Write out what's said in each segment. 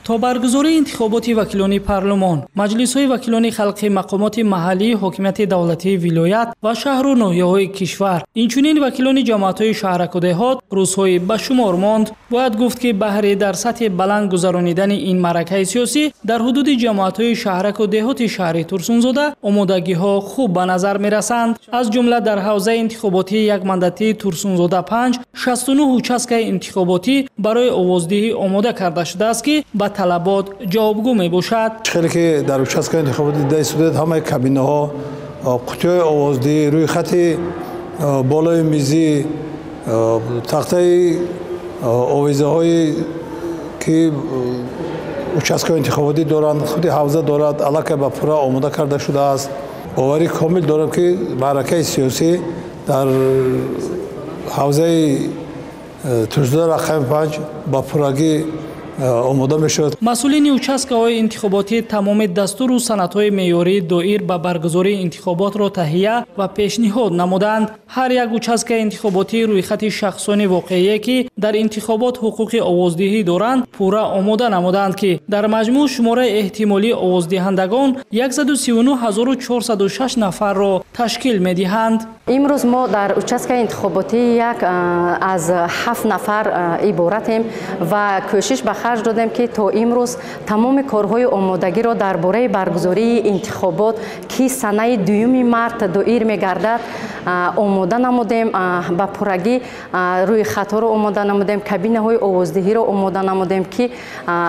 تا برگزاری انتخابات وکیلان پارلمان، مجلس‌های وکیلان خلقی مقامات محلی، حکومت دولتی ولایت و شهر و ناحیه‌های کشور، اینچنین وکیلان جماعت‌های شهرک و دهات روزهای به شمار ماند. باید گفت که بهره در سطح بلند گذراندن این معرکه سیاسی در حدود جماعت‌های شهرک و دهات شهر ترسونزاده آمادگی‌ها خوب به نظر می‌رسند. از جمله در حوزه انتخاباتی یک مانداتی ترسونزاده 5 69 участка انتخاباتی برای آوازدهی آماده کرده شده است که به طلبات جوابگو می باشد. خیلی که در участка انتخاباتی در صورت همه کابینه ها قطعه آوازدهی روی خط بالای میزی تخته آویزه های که участка انتخاباتی دارند خود حوزه دارد علاقه به پورا آماده کرده شده است. باوری کامل دارم که معرکه سیاسی در حوزه ترسونزاده رقم 5 با پورگی آماده میشد. مسئولین участкаҳои انتخاباتی تمام دستور و سندهای معیاری دایر به برگزاری انتخابات را تهیه و پیشنهاد نمودند. هر یک участка انتخاباتی روی خط شخصانی واقعی که در انتخابات حقوق آوازدهی دارند پورا آماده نمودند که در مجموع شماره احتمالی آوازدهندگان 130406 نفر را تشکیل می‌دهند. امروز ما در участка انتخاباتی یک از 7 نفر عبارتیم و کوشش به خرج دادیم که تا امروز تمام کارهای آمادگی را درباره برگزاری انتخابات که سنه دوم مارس دایر می‌گردد آماده نمودیم. با پورگی روی خطا را آماده نمودیم، کابینه های آوازدهی را آماده نمودیم که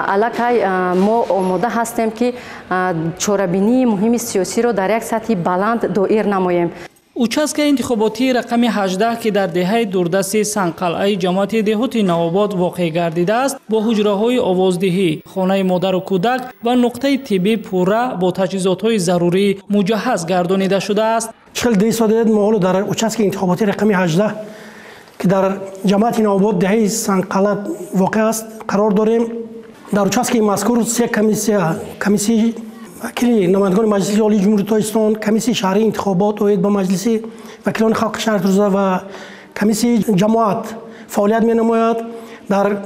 علاقه ما آماده هستیم که چاره‌بینی مهم سیاسی را در یک سطح بلند دایر نماییم. участка انتخاباتی رقم 18 که در دهه دوردست سنگقلعه جماعت دهات نوآباد واقع گردیده است با حجره‌های آوازدهی، خانه مادر و کودک و نقطه طبی پورا با تجهیزات‌های ضروری مجهز گردانیده شده است. 40 ساعت ما در участка انتخاباتی رقم 18 که در جماعت نوآباد دهه سنگقلعه واقع است قرار داریم. در участка مذکور سه کمیسیون وکیل نمایندگان مجلس عالی جمهوری تاجیکستان، کمیسیون شهری انتخابات اوید با مجلس وکیلان خلق شهر ترسونزاده و کمیسیون جماعت فعالیت می نماید. در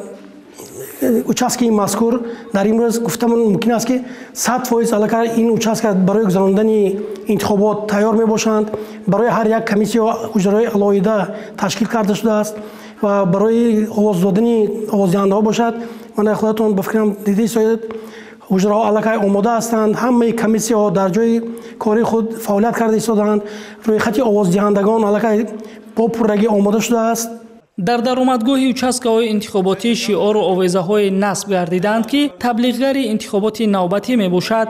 участка مذکور در امروز گفتم ممکن است که 100% علاقه این участка برای گذراندن انتخابات تیار می باشند. برای هر یک کمیسیون حجره علاوه تشکیل کرده شده است و برای آواز دادن آوازدهنده ها باشد. من خودتون بفکرم دیدی ساید حجره ها علاقه آماده هستند. همه کمیسی ها در جای کاری خود فعالیت کرده ایستادند. روی خط آوازدهندگان علاقه با پورگی آماده شده است. در درآمدگاه участкаҳои انتخاباتی شعار و آویزه‌های نصب گردیدند که تبلیغگر انتخابات نوبتی می باشد.